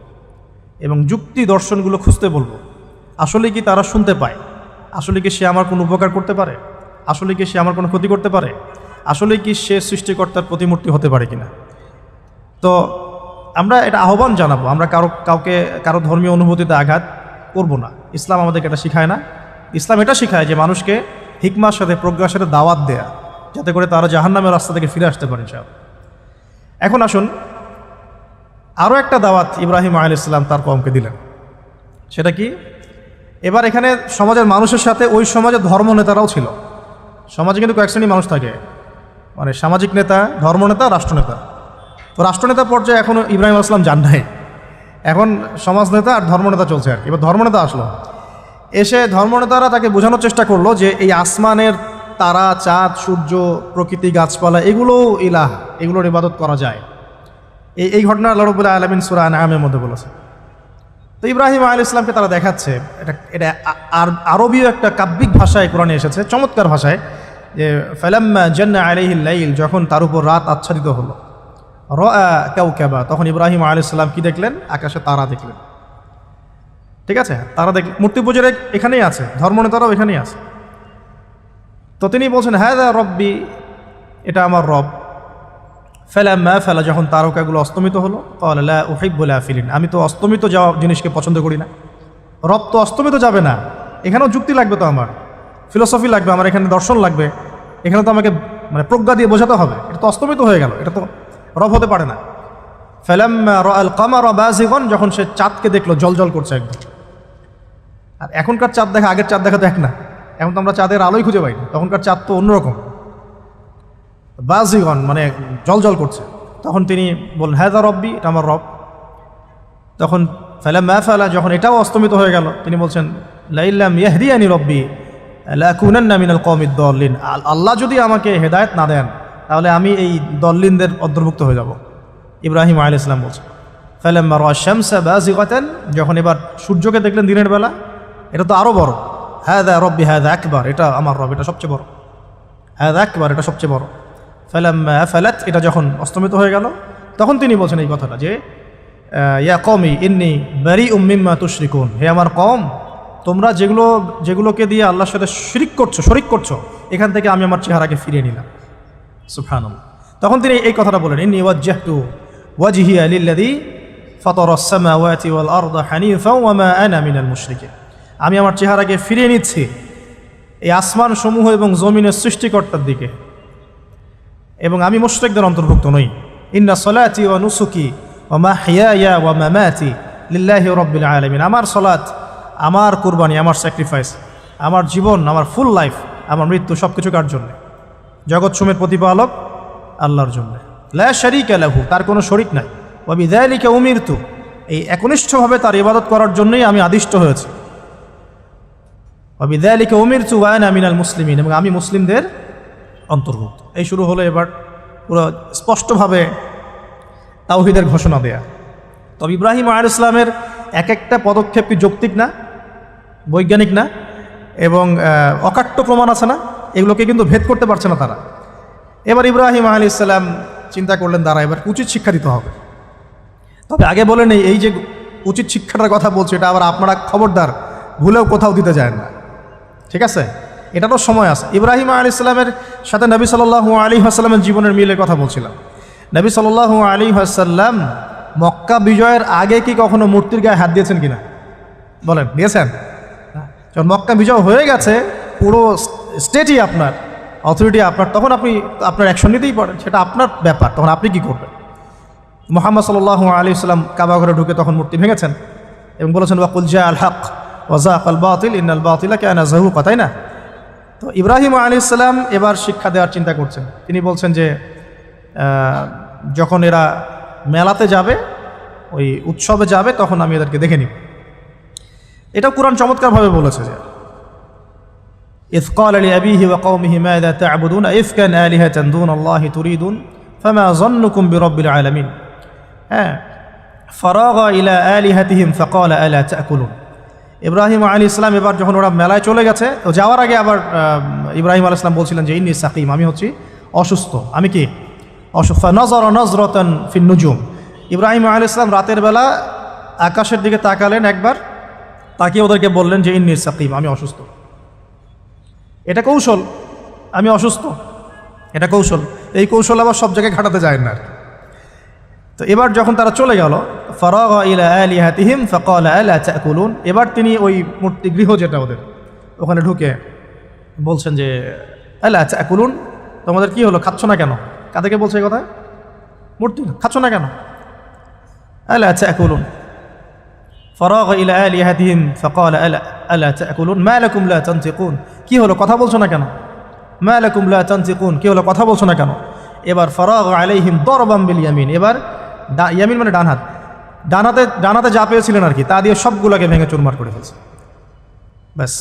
এবং যুক্তি দর্শনগুলো খুঁজতে বলবো। আসলে কি তারা শুনতে পায়? আসলে কি সে আমার কোনো উপকার করতে পারে? আসলে কি সে আমার কোনো ক্ষতি করতে পারে? আসলে কি সে সৃষ্টিকর্তার প্রতিমূর্তি হতে পারে কিনা? তো আমরা এটা আহ্বান জানাবো, আমরা কারো ধর্মীয় অনুভূতিতে আঘাত করব না। ইসলাম আমাদেরকে এটা শিখায় না। ইসলাম এটা শিখায় যে মানুষকে হিকমার সাথে প্রজ্ঞার সাথে দাওয়াত দেয়া, যাতে করে তারা জাহান্নামের রাস্তা থেকে ফিরে আসতে পারে ইনশাআল্লাহ। এখন আসুন, আরও একটা দাওয়াত ইব্রাহিম আলাইহিস সালাম তার কওমকে দিলেন। সেটা কি? এবার এখানে সমাজের মানুষের সাথে ওই সমাজের ধর্ম নেতারাও ছিল। সমাজে কিন্তু কয়েক শ্রেণীর মানুষ থাকে, মানে সামাজিক নেতা, ধর্মনেতা, রাষ্ট্রনেতা। তো রাষ্ট্রনেতা পর্যায়ে এখনও ইব্রাহিম আলাইহিস সালাম যান নাই, এখন সমাজ নেতা আর ধর্মনেতা চলছে আর কি। এবার ধর্মনেতা আসলো, এসে ধর্মনেতারা তাকে বোঝানোর চেষ্টা করলো যে এই আসমানের তারা, চাঁদ, সূর্য, প্রকৃতি, গাছপালা, এগুলো ইলাহ, এগুলোর ইবাদত করা যায়। এই ঘটনা আল্লাহ রাব্বুল আলামিন সূরা আনআমের মধ্যে বলেছে। তো ইব্রাহিম আলাইহিস সালামকে তারা দেখাচ্ছে, এটা আরবীয় একটা কাব্যিক ভাষায় কোরআনে এসেছে, চমৎকার ভাষায়, যে ফালাম্মা জান্না আলাইহিল লাইল, যখন তার উপর রাত আচ্ছাদিত হলো, রাআ কাওকাবা, তখন ইব্রাহিম আলাইহিস সালাম কি দেখলেন? আকাশে তারা দেখলেন। ঠিক আছে, তারা দেখলেন। মূর্তি পূজার এখানেই আছে, ধর্মনেতারাও এখানেই আছে। তো তিনি বলছেন হাযা রব্বি, এটা আমার রব। ফালাম্মা ফালা, যখন তারকাগুলো অস্তমিত হলো, ক্বালা লা উহিব্বুল আফিলিন, আমি তো অস্তমিত যাওয়া জিনিসকে পছন্দ করি না। রব তো অস্তমিত যাবে না, এখানেও যুক্তি লাগবে, তো আমার ফিলোসফি লাগবে, আমার এখানে দর্শন লাগবে, এখানে তো আমাকে মানে প্রজ্ঞা দিয়ে বোঝাতে হবে, এটা তো অস্তমিত হয়ে গেল, এটা তো রব হতে পারে না। ফালাম্মা রাআল কামারা বাযিগান, যখন সে চাঁদকে দেখলো জলজল করছে একদম। আর এখনকার চাঁদ দেখা আগের চাঁদ দেখা তো এক না, এখন তো আমরা চাঁদের আলোই খুঁজে পাই না, তখনকার চাঁদ তো অন্যরকম, বাযিগান মানে জলজল করছে। তখন তিনি বললেন হাযা রব্বি, এটা আমার রব। তখন ফালাম্মা ফালা, যখন এটাও অস্তমিত হয়ে গেল, তিনি বলছেন লাইল্লাম ইয়াহদিয়ানি রব্বি লাকুনান্না মিনাল কওমিদ দাল্লিন, আল্লাহ যদি আমাকে হেদায়েত না দেন তাহলে আমি এই দল্লিনদের অন্তর্ভুক্ত হয়ে যাব। ইব্রাহিম আলাইহিস সালাম বলছেন ফালাম্মা রাআ শামসা বাযিগাতান, যখন এবার সূর্যকে দেখলেন দিনের বেলা, এটা তো আরও বড়। হাযা রব্বি হাযা আকবার, এটা আমার রব, এটা সবচেয়ে বড়। হাযা আকবার, এটা সবচেয়ে বড়। ফালাম্মা আফালাত, এটা যখন অস্তমিত হয়ে গেল, তখন তিনি বলছেন এই কথাটা যে ইয়া কওমি ইন্নী বারিউম মিম্মা তুশরিকুন, হে আমার কওম, তোমরা যেগুলোকে দিয়ে আল্লাহর সাথে শরিক করছো, এখান থেকে আমি আমার চেহারাকে ফিরিয়ে নিলাম। সুবহানাল্লাহ। তখন তিনি এই কথাটা বলেন ইন্নী ওয়াজ্জাহতু ওয়াজহিয়া লিল্লাযী ফাতারাস সামাওয়াতি ওয়াল আরদা হানিফাও ওয়া মা আনা মিনাল মুশরিকিন, আমি আমার চেহারাকে ফিরিয়ে নিচ্ছি এই আসমান সমূহ এবং জমিনের সৃষ্টিকর্তার দিকে, এবং আমি মুশরিকদের অন্তর্ভুক্ত নই। ইন্না সলাতি ওয়া নুসুকি ওয়া মাহইয়ায়া ওয়া মামাতি লিল্লাহি রাব্বিল আলামিন, আমার সলাত, আমার কুরবানি, আমার স্যাক্রিফাইস, আমার জীবন, আমার ফুল লাইফ, আমার মৃত্যু, সব কিছু কার জন্যে? জগৎসমূহের প্রতিপালক আল্লাহর জন্য। লা শারীকা লাহু, তার কোনো শরিক নাই। ওয়া বিযালিকা উমিরতু, এই একনিষ্ঠভাবে তার ইবাদত করার জন্যই আমি আদিষ্ট হয়েছি। ওয়া বিযালিকা উমিরতু ওয়া আনা মিনাল মুসলিমিন, এবং আমি মুসলিমদের অন্তর্ভুক্ত। এই শুরু হলো এবার পুরো স্পষ্টভাবে তাওহীদের ঘোষণা দেয়া। তবে ইব্রাহিম আলাইহিস সালামের এক একটা পদক্ষেপ কি যৌক্তিক না, বৈজ্ঞানিক না, এবং অকাট্য প্রমাণ আছে না, এগুলোকে কিন্তু ভেদ করতে পারছে না তারা। এবার ইব্রাহিম আলাইহিস সালাম চিন্তা করলেন তারা এবার উচিত শিক্ষা দিতে হবে। তবে আগে বলে নেই, এই যে উচিত শিক্ষাটার কথা বলছে, এটা আবার আপনারা খবরদার ভুলেও কোথাও দিতে যায় না, ঠিক আছে? এটারও সময় আছে। ইব্রাহিম আলাইহিস সালামের সাথে নবী সাল্লাল্লাহু আলাইহি ওয়াসাল্লামের জীবনের মিলের কথা বলছিলাম। নবী সাল্লাল্লাহু আলাইহি ওয়াসাল্লাম মক্কা বিজয়ের আগে কি কখনো মূর্তির গায়ে হাত দিয়েছেন কিনা? বলেন দিয়েছেন? যখন মক্কা বিজয় হয়ে গেছে, পুরো স্টেটই আপনার, অথরিটি আপনার, তখন আপনি আপনার অ্যাকশন নিতেই পারেন, সেটা আপনার ব্যাপার। তখন আপনি কি করবেন? মুহাম্মদ সাল্লাল্লাহু আলাইহি ওয়াসাল্লাম কাবা ঘরে ঢুকে তখন মূর্তি ভেঙেছেন এবং বলেছেন ওয়াকুল জা আল হক ওয়া যাকাল বাতিল ইন্নাল বাতিলা কানা যাহুকা, তাই না? তো ইব্রাহিম আলাইহিস সালাম এবার শিক্ষা দেওয়ার চিন্তা করছেন। তিনি বলছেন যে যখন এরা মেলাতে যাবে, ওই উৎসবে যাবে, তখন আমি এদেরকে দেখে নিব। এটা কুরআন চমৎকারভাবে বলেছে যে ইয ক্বালা লিআবিহি ওয়া কওমিহি মাযা তা'বুদুন ইফকান আলিহাতান দুনাল্লাহি তুরিদুন ফামা যান্নুকুম বিরাব্বিল আলামিন। হ্যাঁ, ফারাগা ইলা আলিহাতিহিম ফাকালা আলা তা'কুলুন। ইব্রাহিম আলাইহিস সালাম এবার যখন ওরা মেলায় চলে গেছে, তো যাওয়ার আগে আবার ইব্রাহিম আলাইহিস সালাম বলছিলেন যে ইন্নী সাকিম, আমি হচ্ছি অসুস্থ। আমি কি অসুস্থ? ফানাযারা নাযরাতান ফিন নুজুম। ইব্রাহিম আলাইহিস সালাম রাতের বেলা আকাশের দিকে তাকালেন একবার, তাকিয়ে ওদেরকে বললেন যে ইন্নী সাকিম, আমি অসুস্থ। এটা কৌশল, আমি অসুস্থ, এটা কৌশল। এই কৌশল আবার সব জায়গায় খাটাতে যায় না। তো এবার যখন তারা চলে গেল, ফারাগা ইলা আলিহাতিহিম ফাকালা আলা তা'কুলুন, এবার তিনি ওই মূর্তি গৃহ যেটা ওদের, ওখানে ঢুকে বলছেন যে আলা তা'কুলুন, তোমাদের কি হলো, খাচ্ছ না কেন? কাদেরকে বলছে এই কথা? মূর্তি, খাচ্ছ না কেন? আলা তা'কুলুন। ফারাগা ইলা আলিহাতিহিম ফাকালা আলা তা'কুলুন মা লাকুম লা তানতিকুন, কি হলো, কথা বলছো না কেন? মা লাকুম লা তানতিকুন, কি হলো, কথা বলছো না কেন? এবার ফারাগা আলাইহিম দরবাম বিল ইয়ামিন, এবার ইয়ামিন মানে ডান হাত, ডানাতে যা পেয়েছিলেন আর কি, তা দিয়ে সবগুলোকে ভেঙে চুরমার করে ফেলছে। ব্যাস,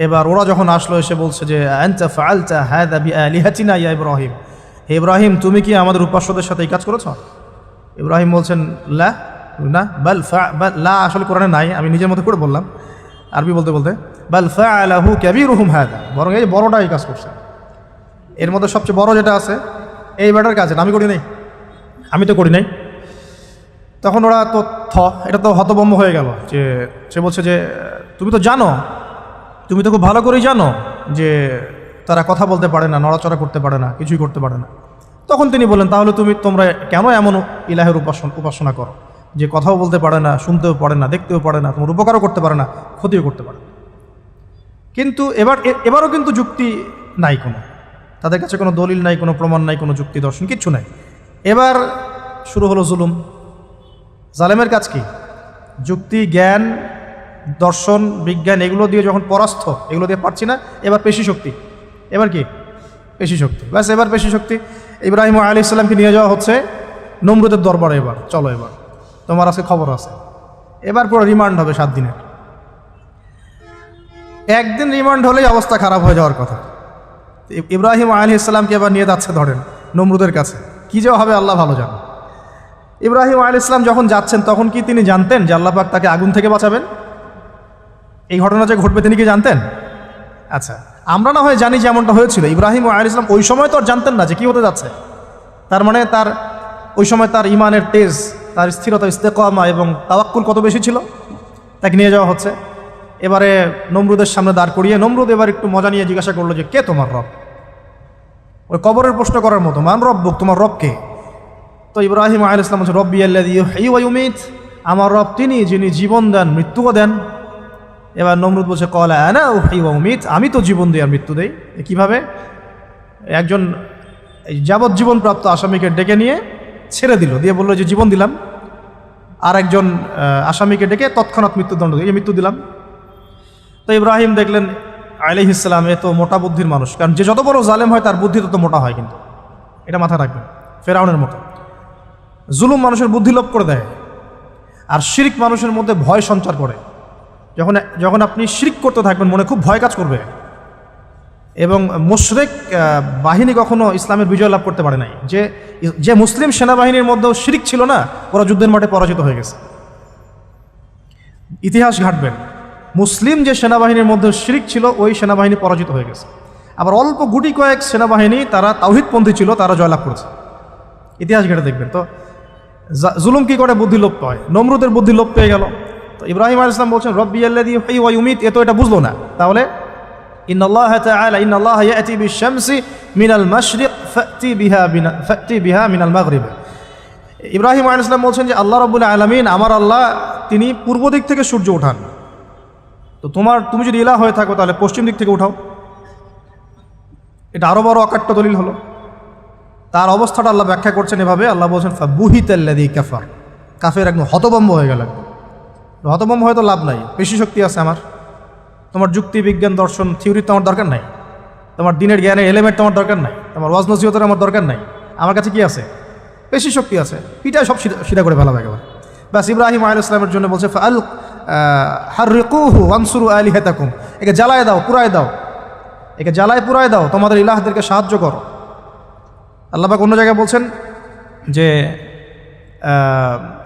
এবার ওরা যখন আসলো এসে বলছে যে আনতা ফাআলতা হাযা বিআলিহাতিনা ইয়া ইব্রাহিম, হে ইব্রাহিম তুমি কি আমাদের উপাস্যদের সাথে এই কাজ করেছো? ইব্রাহিম বলছেন লা, না, বাল লা আসলে কোরআনে নাই, আমি নিজের মতো করে বললাম আরবি বলতে বলতে। বাল ফাআলাহু কাবীরুহুম হাযা, বরং এই বড়টা এই কাজ করছে, এর মধ্যে সবচেয়ে বড় যেটা আছে এই ব্যাটার কাজ, আমি করি নাই, আমি তো করি নাই। তখন ওরা তো এটা তো হতভম্ব হয়ে গেল, যে সে বলছে যে তুমি তো জানো, তুমি তো খুব ভালো করেই জানো যে তারা কথা বলতে পারে না, নড়াচড়া করতে পারে না, কিছুই করতে পারে না। তখন তিনি বললেন তাহলে তোমরা কেন এমন ইলাহের উপাসনা করো যে কথাও বলতে পারে না, শুনতেও পারে না, দেখতেও পারে না, তোমার উপকারও করতে পারে না, ক্ষতিও করতে পারে না। কিন্তু এবারও কিন্তু যুক্তি নাই, কোনো তাদের কাছে কোনো দলিল নাই, কোনো প্রমাণ নাই, কোনো যুক্তি দর্শন কিচ্ছু নাই। এবার শুরু হলো জুলুম। জালেমের কাজ কি? যুক্তি, জ্ঞান, দর্শন, বিজ্ঞান এগুলো দিয়ে যখন পরাস্ত, এগুলো দিয়ে পারছি না, এবার পেশি শক্তি। এবার কি? পেশি শক্তি। ব্যাস, এবার পেশি শক্তি। ইব্রাহিম আলাইহিস সালামকে নিয়ে যাওয়া হচ্ছে নমরুদের দরবারে। এবার চলো, এবার তোমার আজকে খবর আছে। এবার পুরো রিমান্ড হবে 7 দিনের। একদিন রিমান্ড হলেই অবস্থা খারাপ হয়ে যাওয়ার কথা। ইব্রাহিম আলাইহিস সালামকে এবার নিয়ে যাচ্ছে ধরেন নমরুদের কাছে, কি যে হবে আল্লাহ ভালো জানেন। ইব্রাহিম আলাইহিস সালাম যখন যাচ্ছেন তখন কি তিনি জানতেন যে আল্লাহ পাক তাকে আগুন থেকে বাঁচাবেন? এই ঘটনা যে ঘটবে তিনি কি জানতেন? আচ্ছা, আমরা না হয় জানি যে এমনটা হয়েছিল। ইব্রাহিম আলাইহিস সালাম ওই সময় তো আর জানতেন না যে কি হতে যাচ্ছে। তার মানে তার ওই সময় তার ইমানের তেজ, তার স্থিরতা, ইস্তেকামা এবং তাওয়াক্কুল কত বেশি ছিল। তাকে নিয়ে যাওয়া হচ্ছে। এবারে নমরুদের সামনে দাঁড় করিয়ে নমরুদ এবার একটু মজা নিয়ে জিজ্ঞাসা করলো যে কে তোমার রব? ওই কবরের প্রশ্ন করার মতো, মান রব্বুক, তোমার রব কে? তো ইব্রাহিম আলাইহিস সালাম বলছে রব্বি আল্লাযী ইউহয়ী ওয়া ইউমীত, আমার রব তিনি যিনি জীবন দেন, মৃত্যুও দেন। এবার নমরুদ বলছে ক্বালা আনা উহয়ী ওয়া উমীত, আমি তো জীবন দিই আর মৃত্যু দেই। কিভাবে? একজন যাবজ্জীবন প্রাপ্ত আসামিকে ডেকে নিয়ে ছেড়ে দিল, দিয়ে বললো যে জীবন দিলাম। আর একজন আসামিকে ডেকে তৎক্ষণাৎ মৃত্যুদণ্ড দিয়ে মৃত্যু দিলাম। তো ইব্রাহিম দেখলেন আলাইহিস সালাম এ তো মোটা বুদ্ধির মানুষ, কারণ যে যত বড় জালেম হয় তার বুদ্ধি তত মোটা হয়, কিন্তু এটা মাথায় রাখবেন। ফেরাউনের মতো জুলুম মানুষের বুদ্ধি লোপ করে দেয়, আর শিরক মানুষের মধ্যে ভয় সঞ্চার করে। যখন আপনি শিরক করতে থাকবেন মনে খুব ভয় কাজ করবে। এবং মুশরিক বাহিনী কখনো ইসলামের বিজয় লাভ করতে পারে নাই। যে মুসলিম সেনাবাহিনীর মধ্যেও শিরক ছিল না, ওরা যুদ্ধের মাঠে পরাজিত হয়ে গেছে। ইতিহাস ঘাটবেন, মুসলিম যে সেনাবাহিনীর মধ্যে শিরক ছিল ওই সেনাবাহিনী পরাজিত হয়ে গেছে। আবার অল্প গুটি কয়েক সেনাবাহিনী তারা তাওহীদপন্থী ছিল, তারা জয়লাভ করেছে। ইতিহাস ঘেটে দেখবেন। তো জুলুম কি করে? বুদ্ধি লোপ পায়। নমরুদের বুদ্ধি লোপ পেয়ে গেল। তো ইব্রাহিম আলাইহিস সালাম বলছেন রব্বি আল্লাযী ইউহয়ী ওয়া ইউমীত, এ তো এটা বুঝলো না। তাহলে ইন্নাল্লাহা তাআলা ইন্নাল্লাহা ইয়াতি বিশ-শামসি মিনাল মাশরিক ফাতি বিহা মিনাল মাগরিব, ইব্রাহিম আলাইহিস সালাম বলছেন যে আল্লাহ রাব্বুল আলামিন আমার আল্লাহ তিনি পূর্ব দিক থেকে সূর্য ওঠান, তো তুমি যদি ইলাহ হয়ে থাকো তাহলে পশ্চিম দিক থেকে উঠাও। এটা আরও বড় অকাট্য দলিল হলো। তার অবস্থাটা আল্লাহ ব্যাখ্যা করছেন এভাবে, আল্লাহ বলছেন ফাবুহিতাল্লাযী কাফার, কাফের একদম হতভম্ব হয়ে গেল। হতভম্ব হয়তো লাভ নাই, বেশি শক্তি আছে আমার, তোমার যুক্তি বিজ্ঞান দর্শন থিওরি তো আমার দরকার নাই, তোমার দিনের জ্ঞানের এলিমেন্ট তোমার দরকার নাই, তোমার ওয়াজ নসিহতের আমার দরকার নাই, আমার কাছে কি আছে? বেশি শক্তি আছে, পিটায় সব সিধা করে ফেলাবে একেবারে। ব্যাস ইব্রাহিম আলাইহিস সালামের জন্য বলছে ফাআল হাররিকুহু ওয়ানসুরু আলিহাতাকুম, একে জ্বালায় দাও, পুরায় দাও, একে জ্বালায় পুরায় দাও, তোমাদের ইলাহদেরকে সাহায্য করো। আল্লাহ পাক অন্য জায়গায় বলছেন যে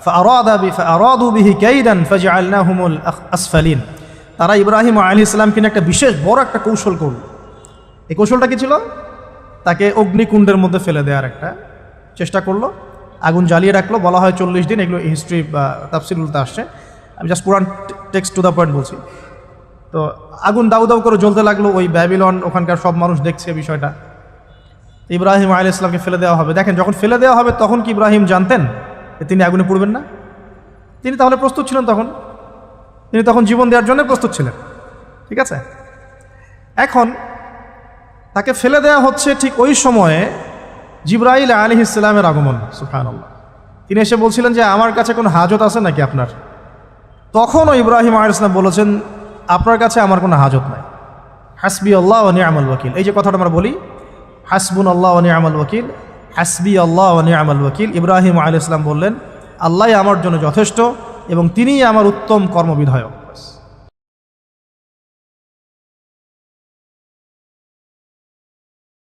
ফাআরাদু বিহি কাইদান ফাজআলনাহুমুল আসফালিন, তারা ইব্রাহিম আলাইহিস সালাম কিনা একটা বিশেষ বড় একটা কৌশল করল। এই কৌশলটা কি ছিল? তাকে অগ্নিকুণ্ডের মধ্যে ফেলে দেওয়ার একটা চেষ্টা করলো, আগুন জ্বালিয়ে রাখলো, বলা হয় 40 দিন, এগুলো হিস্ট্রি বা তাফসীরুলতে আসছে, আমি জাস্ট পুরান টেক্সট টু দ্য পয়েন্ট বলছি। তো আগুন দাউ দাউ করে জ্বলতে লাগলো, ওই ব্যাবিলন ওখানকার সব মানুষ দেখছে বিষয়টা। ইব্রাহিম আলাইহিস সালামকে ফেলে দেওয়া হবে। দেখেন, যখন ফেলে দেওয়া হবে তখন কি ইব্রাহিম জানতেন যে তিনি আগুনে পুড়বেন না? তিনি তাহলে প্রস্তুত ছিলেন, তিনি তখন জীবন দেওয়ার জন্য প্রস্তুত ছিলেন। ঠিক আছে, এখন তাকে ফেলে দেওয়া হচ্ছে, ঠিক ওই সময়ে জিবরাইল আলাইহিস সালামের আগমন। সুবহানাল্লাহ। তিনি এসে বলছিলেন যে আমার কাছে কোনো হাজত আছে নাকি আপনার? তখনও ইব্রাহিম আলাইহিস সালাম বলেছেন আপনার কাছে আমার কোনো হাজত নাই। হাসবি আল্লাহ ওয়া নি'মাল ওয়াকিল, এই যে কথাটা আমরা বলি হাসবুনাল্লাহ ওয়া নি'মাল ওয়াকিল, হাসবি আল্লাহ ওয়া নি'মাল ওয়াকিল, ইব্রাহিম আলাইহিস সালাম বললেন আল্লাহই আমার জন্য যথেষ্ট এবং তিনিই আমার উত্তম কর্মবিধায়ক।